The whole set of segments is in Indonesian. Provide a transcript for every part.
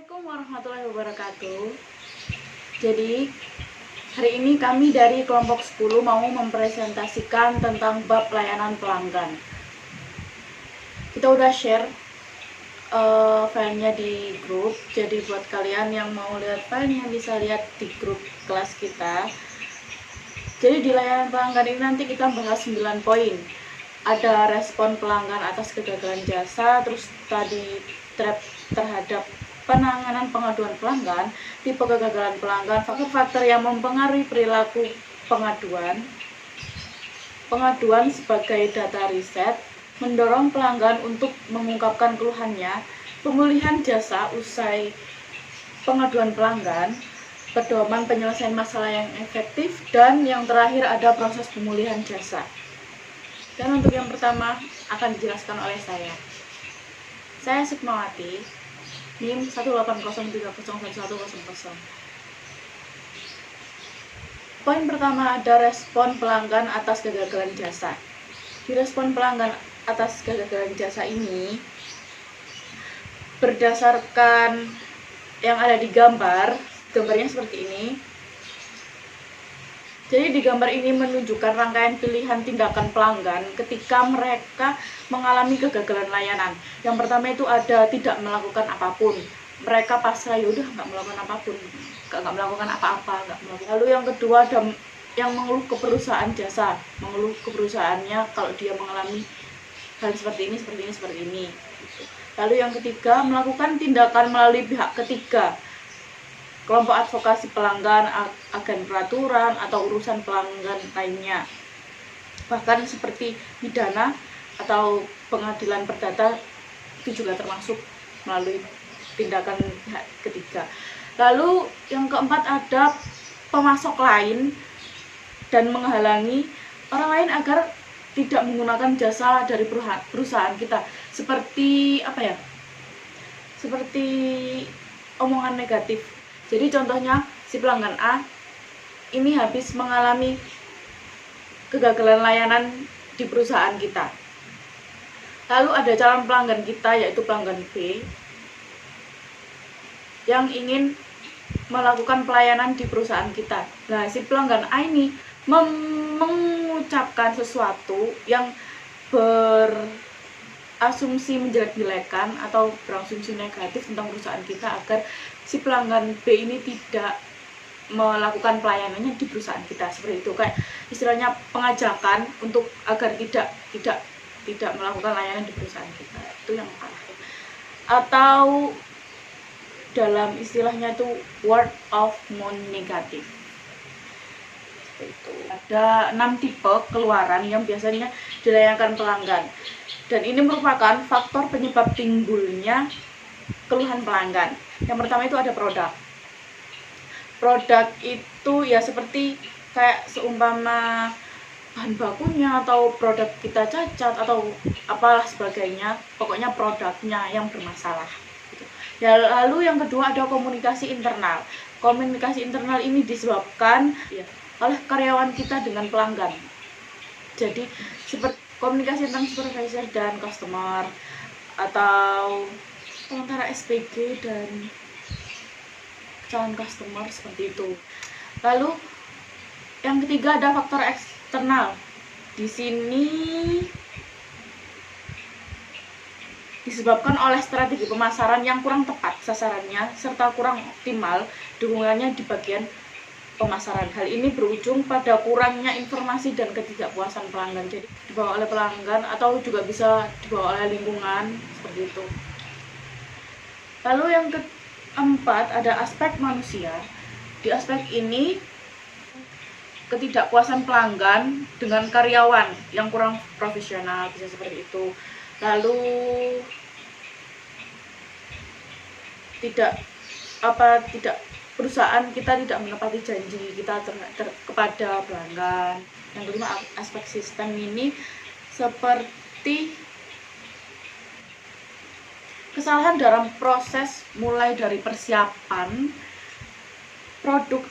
Assalamualaikum warahmatullahi wabarakatuh. Jadi, hari ini kami dari kelompok 10 mau mempresentasikan tentang bab layanan pelanggan. Kita udah share filenya di grup. Jadi buat kalian yang mau lihat filenya bisa lihat di grup kelas kita. Jadi di layanan pelanggan ini nanti kita bahas 9 poin. Ada respon pelanggan atas kegagalan jasa, terus tadi terhadap penanganan pengaduan pelanggan, tipe kegagalan pelanggan, faktor-faktor yang mempengaruhi perilaku pengaduan sebagai data riset, mendorong pelanggan untuk mengungkapkan keluhannya, pemulihan jasa usai pengaduan pelanggan, pedoman penyelesaian masalah yang efektif, dan yang terakhir ada proses pemulihan jasa. Dan untuk yang pertama akan dijelaskan oleh saya. Saya Sukmawati, NIM 180301110. Poin pertama ada respon pelanggan atas kegagalan jasa. Di respon pelanggan atas kegagalan jasa ini, berdasarkan yang ada di gambarnya seperti ini. Jadi di gambar ini menunjukkan rangkaian pilihan tindakan pelanggan ketika mereka mengalami kegagalan layanan. Yang pertama itu ada tidak melakukan apapun. Mereka pasrah, yaudah nggak melakukan apapun, nggak melakukan apa-apa, nggak melakukan. Lalu yang kedua ada yang mengeluh ke perusahaan jasa, mengeluh ke perusahaannya kalau dia mengalami hal seperti ini. Lalu yang ketiga melakukan tindakan melalui pihak ketiga, kelompok advokasi pelanggan, agen peraturan, atau urusan pelanggan lainnya. Bahkan seperti pidana atau pengadilan perdata itu juga termasuk melalui tindakan pihak ketiga. Lalu yang keempat ada pemasok lain dan menghalangi orang lain agar tidak menggunakan jasa dari perusahaan kita. Seperti Seperti omongan negatif. Jadi contohnya si pelanggan A ini habis mengalami kegagalan layanan di perusahaan kita. Lalu ada calon pelanggan kita yaitu pelanggan B yang ingin melakukan pelayanan di perusahaan kita. Nah, si pelanggan A ini mengucapkan sesuatu yang berasumsi menjelek-jelekan atau berasumsi negatif tentang perusahaan kita agar si pelanggan B ini tidak melakukan pelayanannya di perusahaan kita. Seperti itu, kayak istilahnya pengajakan untuk agar tidak melakukan layanan di perusahaan kita. Itu yang salah. Atau dalam istilahnya itu word of mouth negatif. Seperti itu. Ada 6 tipe keluaran yang biasanya dilayangkan pelanggan. Dan ini merupakan faktor penyebab timbulnya keluhan pelanggan. Yang pertama itu ada produk. Produk itu ya seperti kayak seumpama bahan bakunya atau produk kita cacat atau apalah sebagainya. Pokoknya produknya yang bermasalah. Gitu. Ya, lalu yang kedua ada komunikasi internal. Komunikasi internal ini disebabkan oleh karyawan kita dengan pelanggan. Jadi seperti komunikasi tentang supervisor dan customer atau antara SPG dan calon customer, seperti itu. Lalu yang ketiga ada faktor eksternal. Di sini disebabkan oleh strategi pemasaran yang kurang tepat sasarannya serta kurang optimal dukungannya di bagian pemasaran. Hal ini berujung pada kurangnya informasi dan ketidakpuasan pelanggan. Jadi dibawa oleh pelanggan atau juga bisa dibawa oleh lingkungan, seperti itu. Lalu yang keempat ada aspek manusia. Di aspek ini ketidakpuasan pelanggan dengan karyawan yang kurang profesional, bisa seperti itu. Lalu perusahaan kita tidak menepati janji kita kepada pelanggan. Yang kelima aspek sistem ini seperti kesalahan dalam proses mulai dari persiapan produk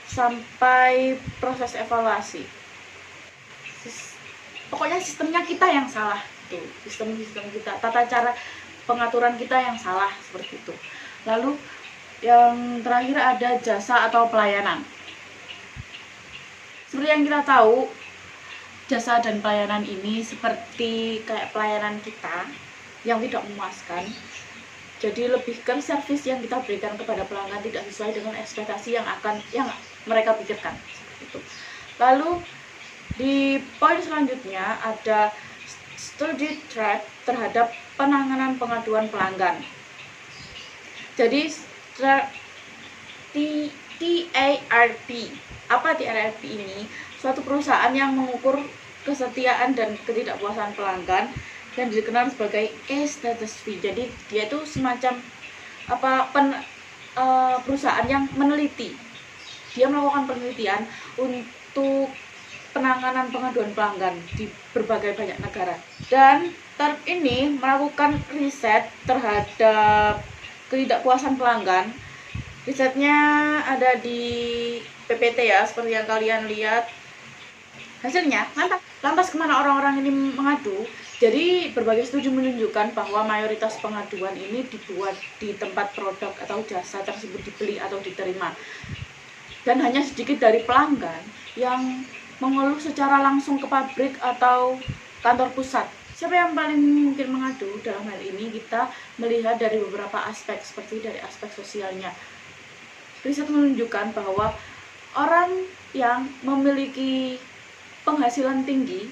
sampai proses evaluasi. Pokoknya sistemnya kita yang salah tuh, sistem kita, tata cara pengaturan kita yang salah seperti itu. Lalu yang terakhir ada jasa atau pelayanan. Seperti yang kita tahu, jasa dan pelayanan ini seperti kayak pelayanan kita yang tidak memuaskan. Jadi lebih ke servis yang kita berikan kepada pelanggan tidak sesuai dengan ekspektasi yang mereka pikirkan seperti itu. Lalu di poin selanjutnya ada studi track terhadap penanganan pengaduan pelanggan. Jadi TARP. Apa TARP ini? Suatu perusahaan yang mengukur kesetiaan dan ketidakpuasan pelanggan yang dikenal sebagai status fee. Jadi dia itu semacam perusahaan yang meneliti. Dia melakukan penelitian untuk penanganan pengaduan pelanggan di berbagai banyak negara. Dan TARP ini melakukan riset terhadap ketidakpuasan pelanggan. Risetnya ada di PPT ya, seperti yang kalian lihat. Hasilnya, lantas kemana orang-orang ini mengadu? Jadi berbagai studi menunjukkan bahwa mayoritas pengaduan ini dibuat di tempat produk atau jasa tersebut dibeli atau diterima. Dan hanya sedikit dari pelanggan yang mengeluh secara langsung ke pabrik atau kantor pusat. Siapa yang paling mungkin mengadu? Dalam hal ini kita melihat dari beberapa aspek, seperti dari aspek sosialnya. Riset menunjukkan bahwa orang yang memiliki penghasilan tinggi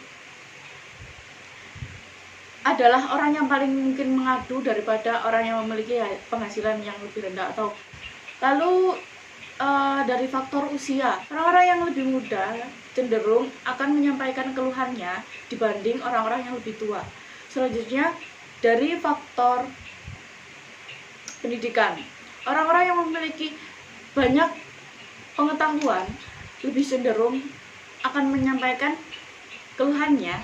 adalah orang yang paling mungkin mengadu daripada orang yang memiliki penghasilan yang lebih rendah. Lalu dari faktor usia, orang-orang yang lebih muda cenderung akan menyampaikan keluhannya dibanding orang-orang yang lebih tua. Selanjutnya dari faktor pendidikan, orang-orang yang memiliki banyak pengetahuan lebih cenderung akan menyampaikan keluhannya.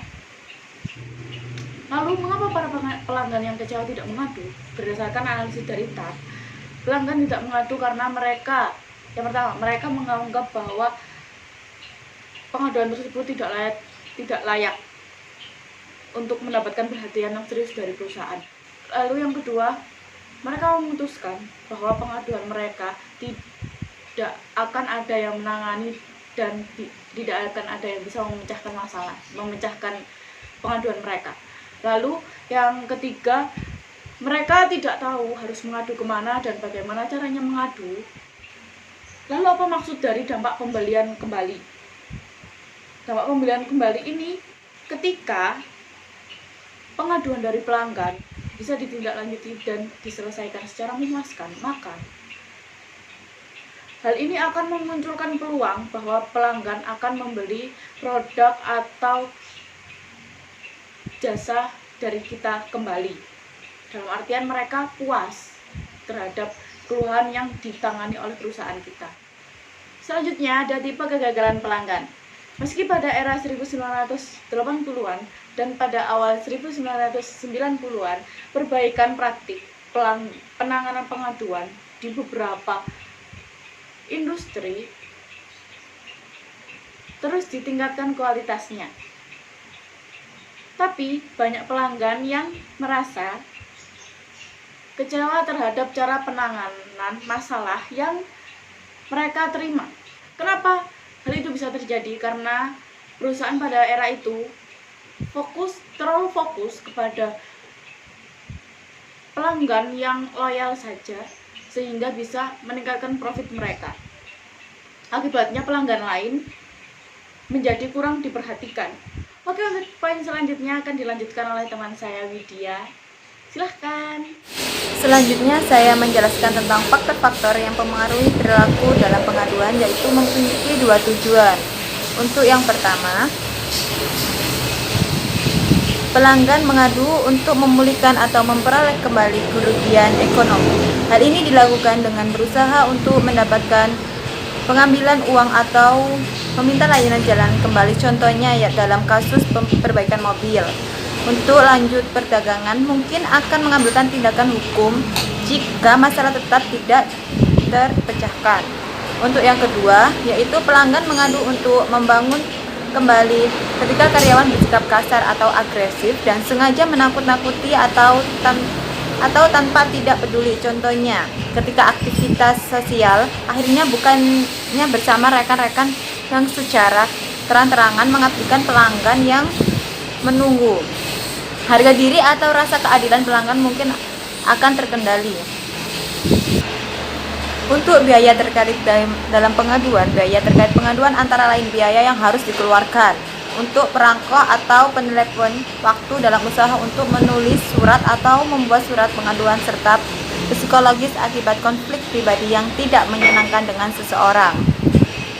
Lalu mengapa para pelanggan yang kecewa tidak mengadu? Berdasarkan analisis dari TARP, pelanggan tidak mengadu karena yang pertama, mereka menganggap bahwa pengaduan tersebut tidak layak untuk mendapatkan perhatian yang serius dari perusahaan. Lalu yang kedua, mereka memutuskan bahwa pengaduan mereka tidak akan ada yang menangani dan tidak akan ada yang bisa memecahkan pengaduan mereka. Lalu yang ketiga, mereka tidak tahu harus mengadu kemana dan bagaimana caranya mengadu. Lalu apa maksud dari dampak pembelian kembali? Dampak pembelian kembali ini ketika pengaduan dari pelanggan bisa ditindaklanjuti dan diselesaikan secara memuaskan, maka hal ini akan memunculkan peluang bahwa pelanggan akan membeli produk atau jasa dari kita kembali. Dalam artian mereka puas terhadap keluhan yang ditangani oleh perusahaan kita. Selanjutnya ada tipe kegagalan pelanggan. Meski pada era 1980-an dan pada awal 1990-an, perbaikan praktik penanganan pengaduan di beberapa industri terus ditingkatkan kualitasnya. Tapi banyak pelanggan yang merasa kecewa terhadap cara penanganan masalah yang mereka terima. Kenapa hal itu bisa terjadi? Karena perusahaan pada era itu terlalu fokus kepada pelanggan yang loyal saja, sehingga bisa meningkatkan profit mereka. Akibatnya pelanggan lain menjadi kurang diperhatikan. Oke, untuk poin selanjutnya akan dilanjutkan oleh teman saya Widya. Silahkan. Selanjutnya saya menjelaskan tentang faktor-faktor yang mempengaruhi perilaku dalam pengaduan, yaitu memiliki dua tujuan. Untuk yang pertama, pelanggan mengadu untuk memulihkan atau memperoleh kembali kerugian ekonomi. Hal ini dilakukan dengan berusaha untuk mendapatkan pengambilan uang atau meminta layanan jalan kembali, contohnya ya dalam kasus perbaikan mobil. Untuk lanjut perdagangan, mungkin akan mengambilkan tindakan hukum jika masalah tetap tidak terpecahkan. Untuk yang kedua, yaitu pelanggan mengadu untuk membangun kembali ketika karyawan bersikap kasar atau agresif dan sengaja menakut-nakuti atau tanpa tidak peduli. Contohnya, ketika aktivitas sosial, akhirnya bukannya bersama rekan-rekan yang secara terang-terangan mengabdikan pelanggan yang menunggu. Harga diri atau rasa keadilan pelanggan mungkin akan terkendali. Untuk biaya terkait dalam pengaduan, biaya terkait pengaduan antara lain biaya yang harus dikeluarkan untuk perangko atau penelepon waktu dalam usaha untuk menulis surat atau membuat surat pengaduan serta psikologis akibat konflik pribadi yang tidak menyenangkan dengan seseorang.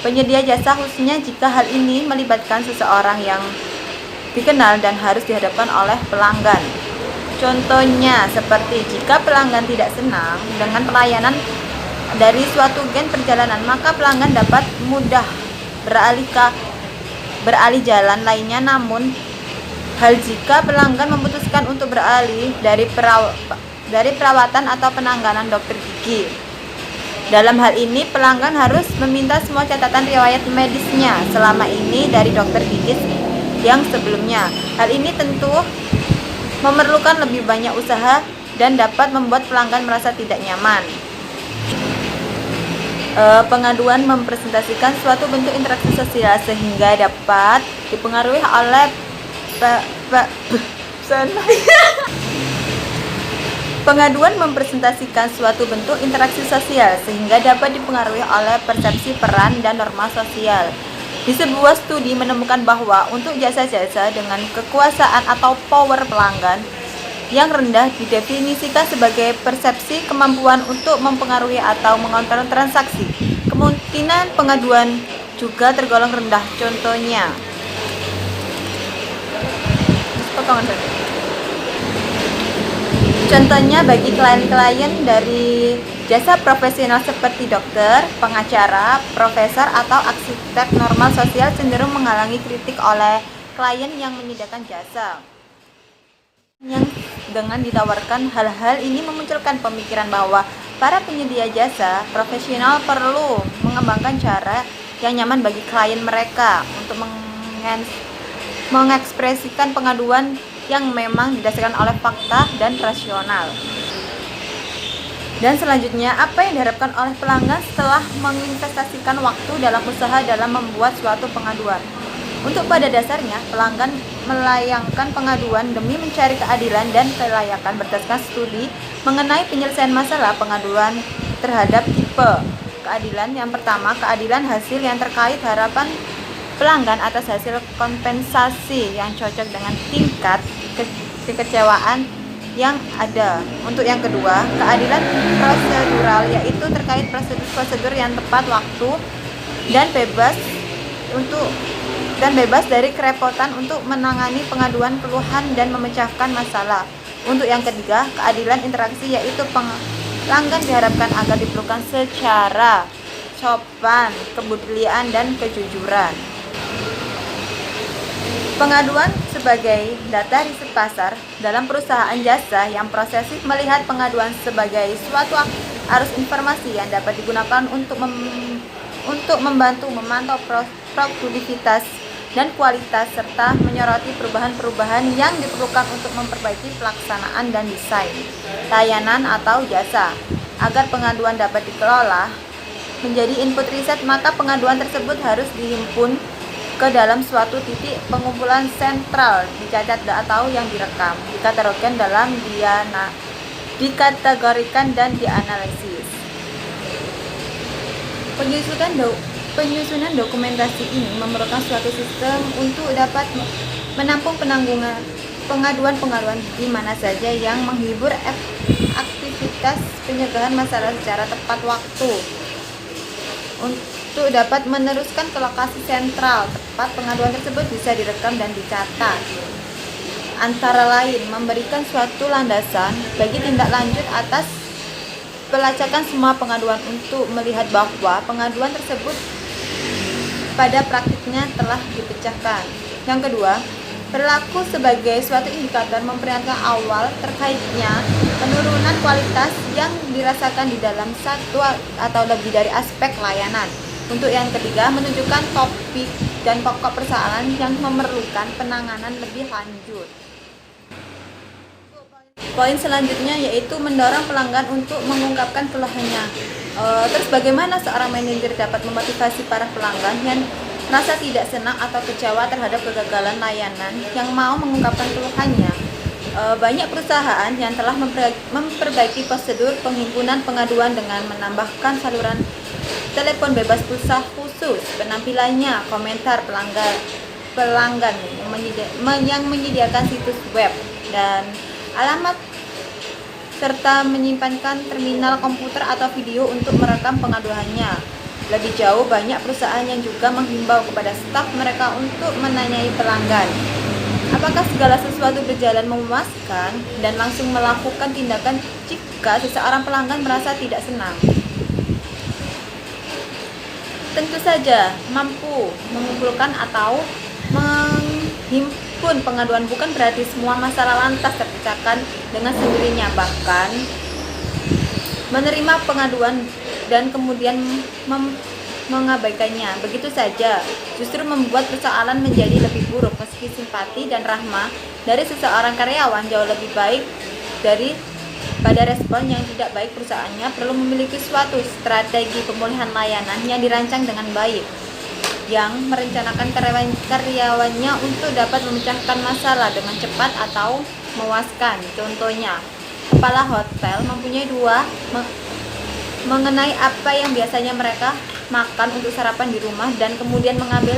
Penyedia jasa khususnya jika hal ini melibatkan seseorang yang dikenal dan harus dihadapkan oleh pelanggan. Contohnya seperti jika pelanggan tidak senang dengan pelayanan dari suatu gen perjalanan, maka pelanggan dapat mudah beralih jalan lainnya. Namun hal jika pelanggan memutuskan untuk beralih dari perawatan atau penanganan dokter gigi. Dalam hal ini pelanggan harus meminta semua catatan riwayat medisnya selama ini dari dokter gigi yang sebelumnya. Hal ini tentu memerlukan lebih banyak usaha dan dapat membuat pelanggan merasa tidak nyaman. Pengaduan mempresentasikan suatu bentuk interaksi sosial sehingga dapat dipengaruhi oleh Pengaduan mempresentasikan suatu bentuk interaksi sosial sehingga dapat dipengaruhi oleh persepsi peran dan norma sosial. Di sebuah studi menemukan bahwa untuk jasa-jasa dengan kekuasaan atau power pelanggan yang rendah didefinisikan sebagai persepsi kemampuan untuk mempengaruhi atau mengontrol transaksi. Kemungkinan pengaduan juga tergolong rendah. Contohnya, bagi klien-klien dari jasa profesional seperti dokter, pengacara, profesor, atau arsitek, norma sosial cenderung menghalangi kritik oleh klien yang menyediakan jasa. Yang dengan ditawarkan hal-hal ini memunculkan pemikiran bahwa para penyedia jasa profesional perlu mengembangkan cara yang nyaman bagi klien mereka untuk mengekspresikan pengaduan yang memang didasarkan oleh fakta dan rasional. Dan selanjutnya, apa yang diharapkan oleh pelanggan setelah menginvestasikan waktu dalam usaha dalam membuat suatu pengaduan? Untuk pada dasarnya, pelanggan melayangkan pengaduan demi mencari keadilan dan kelayakan berdasarkan studi mengenai penyelesaian masalah pengaduan terhadap tipe keadilan. Yang pertama, keadilan hasil yang terkait harapan pelanggan atas hasil kompensasi yang cocok dengan tingkat kekecewaan yang ada. Untuk yang kedua, keadilan prosedural, yaitu terkait prosedur yang tepat waktu dan bebas dari kerepotan untuk menangani pengaduan, keluhan, dan memecahkan masalah. Untuk yang ketiga, keadilan interaksi, yaitu pelanggan diharapkan agar diperlukan secara sopan, kebutuliaan, dan kejujuran. Pengaduan sebagai data riset pasar dalam perusahaan jasa yang prosesif melihat pengaduan sebagai suatu arus informasi yang dapat digunakan untuk membantu memantau produktivitas dan kualitas serta menyoroti perubahan-perubahan yang diperlukan untuk memperbaiki pelaksanaan dan desain layanan atau jasa. Agar pengaduan dapat dikelola menjadi input riset, maka pengaduan tersebut harus dihimpun ke dalam suatu titik pengumpulan sentral, dicatat atau yang direkam, dikategorikan dan dianalisis. Penyusunan dokumentasi ini memerlukan suatu sistem untuk dapat menampung pengaduan-pengaduan di mana saja yang menghibur aktivitas pencegahan masalah secara tepat waktu. Untuk dapat meneruskan ke lokasi sentral tepat pengaduan tersebut bisa direkam dan dicatat. Antara lain, memberikan suatu landasan bagi tindak lanjut atas pelacakan semua pengaduan untuk melihat bahwa pengaduan tersebut pada praktiknya telah dipecahkan. Yang kedua, berlaku sebagai suatu indikator memperingatkan awal terkaitnya penurunan kualitas yang dirasakan di dalam satu atau lebih dari aspek layanan. Untuk yang ketiga, menunjukkan topik dan pokok persoalan yang memerlukan penanganan lebih lanjut. Poin selanjutnya yaitu mendorong pelanggan untuk mengungkapkan keluhannya. Terus bagaimana seorang manajer dapat memotivasi para pelanggan yang merasa tidak senang atau kecewa terhadap kegagalan layanan yang mau mengungkapkan keluhannya? Banyak perusahaan yang telah memperbaiki prosedur penghimpunan pengaduan dengan menambahkan saluran telepon bebas pulsa khusus, penampilannya, komentar pelanggan yang menyediakan situs web dan alamat, serta menyimpankan terminal komputer atau video untuk merekam pengaduannya. Lebih jauh, banyak perusahaan yang juga menghimbau kepada staf mereka untuk menanyai pelanggan apakah segala sesuatu berjalan memuaskan dan langsung melakukan tindakan jika seseorang pelanggan merasa tidak senang. Tentu saja, mampu mengumpulkan atau menghimpun pengaduan bukan berarti semua masalah lantas terpecahkan dengan sendirinya. Bahkan, menerima pengaduan dan kemudian mengabaikannya begitu saja justru membuat persoalan menjadi lebih buruk, meski simpati dan rahmah dari seseorang karyawan jauh lebih baik daripada respon yang tidak baik. Perusahaannya perlu memiliki suatu strategi pemulihan layanan yang dirancang dengan baik, yang merencanakan karyawannya untuk dapat memecahkan masalah dengan cepat atau memuaskan. Contohnya, kepala hotel mempunyai dua mengenai apa yang biasanya mereka makan untuk sarapan di rumah dan kemudian mengambil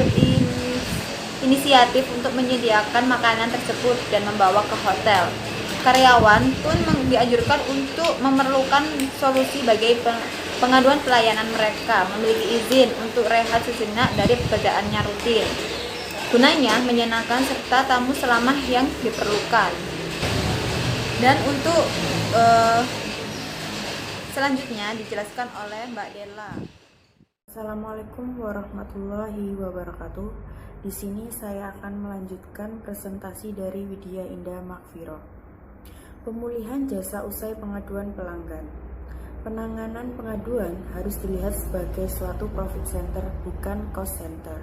inisiatif untuk menyediakan makanan tersebut dan membawa ke hotel. Karyawan pun dianjurkan untuk memerlukan solusi bagi pengaduan pelayanan mereka, memiliki izin untuk rehat sejenak dari pekerjaannya rutin, gunanya menyenangkan serta tamu selama yang diperlukan. Dan untuk selanjutnya dijelaskan oleh Mbak Della. Assalamualaikum warahmatullahi wabarakatuh. Di sini saya akan melanjutkan presentasi dari Widya Indah Makfiro. Pemulihan jasa usai pengaduan pelanggan. Penanganan pengaduan harus dilihat sebagai suatu profit center, bukan cost center.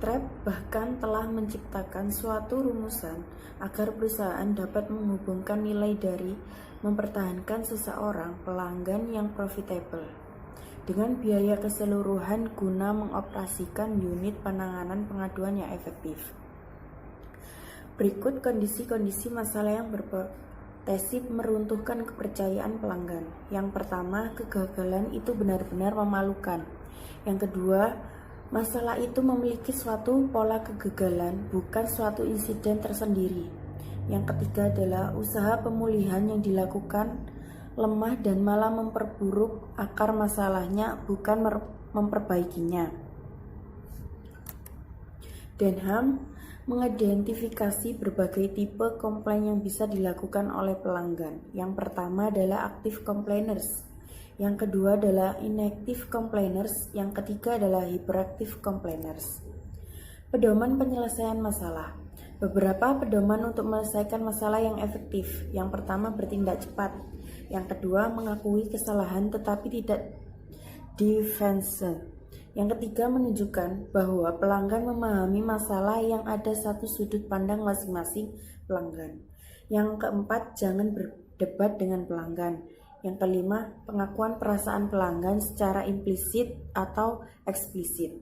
Trap bahkan telah menciptakan suatu rumusan agar perusahaan dapat menghubungkan nilai dari mempertahankan seseorang pelanggan yang profitable dengan biaya keseluruhan guna mengoperasikan unit penanganan pengaduan yang efektif. Berikut kondisi-kondisi masalah yang berpotensi meruntuhkan kepercayaan pelanggan. Yang pertama, kegagalan itu benar-benar memalukan. Yang kedua, masalah itu memiliki suatu pola kegagalan, bukan suatu insiden tersendiri. Yang ketiga adalah usaha pemulihan yang dilakukan lemah dan malah memperburuk akar masalahnya, bukan memperbaikinya. Denham mengidentifikasi berbagai tipe komplain yang bisa dilakukan oleh pelanggan. Yang pertama adalah active complainers, yang kedua adalah inactive complainers, yang ketiga adalah hyperactive complainers. Pedoman penyelesaian masalah. Beberapa pedoman untuk menyelesaikan masalah yang efektif. Yang pertama, bertindak cepat. Yang kedua, mengakui kesalahan tetapi tidak defense. Yang ketiga, menunjukkan bahwa pelanggan memahami masalah yang ada satu sudut pandang masing-masing pelanggan. Yang keempat, jangan berdebat dengan pelanggan. Yang kelima, pengakuan perasaan pelanggan secara implisit atau eksplisit.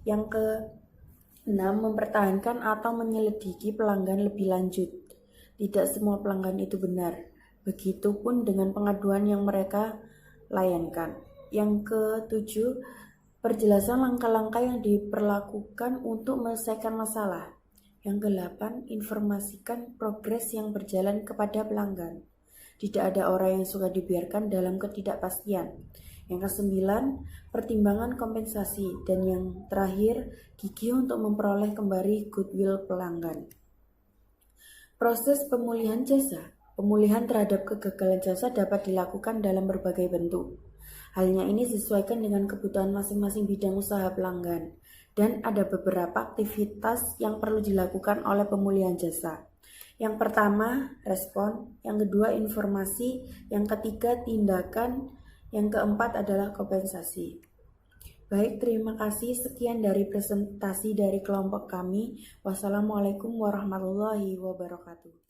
Yang keenam, mempertahankan atau menyelidiki pelanggan lebih lanjut. Tidak semua pelanggan itu benar. Begitupun dengan pengaduan yang mereka layankan. Yang ketujuh, perjelasan langkah-langkah yang diperlakukan untuk menyelesaikan masalah. Yang kedelapan, informasikan progres yang berjalan kepada pelanggan. Tidak ada orang yang suka dibiarkan dalam ketidakpastian. Yang kesembilan, pertimbangan kompensasi. Dan yang terakhir, gigih untuk memperoleh kembali goodwill pelanggan. Proses pemulihan jasa. Pemulihan terhadap kegagalan jasa dapat dilakukan dalam berbagai bentuk. Halnya ini disesuaikan dengan kebutuhan masing-masing bidang usaha pelanggan. Dan ada beberapa aktivitas yang perlu dilakukan oleh pemulihan jasa. Yang pertama, respon. Yang kedua, informasi. Yang ketiga, tindakan. Yang keempat adalah kompensasi. Baik, terima kasih. Sekian dari presentasi dari kelompok kami. Wassalamualaikum warahmatullahi wabarakatuh.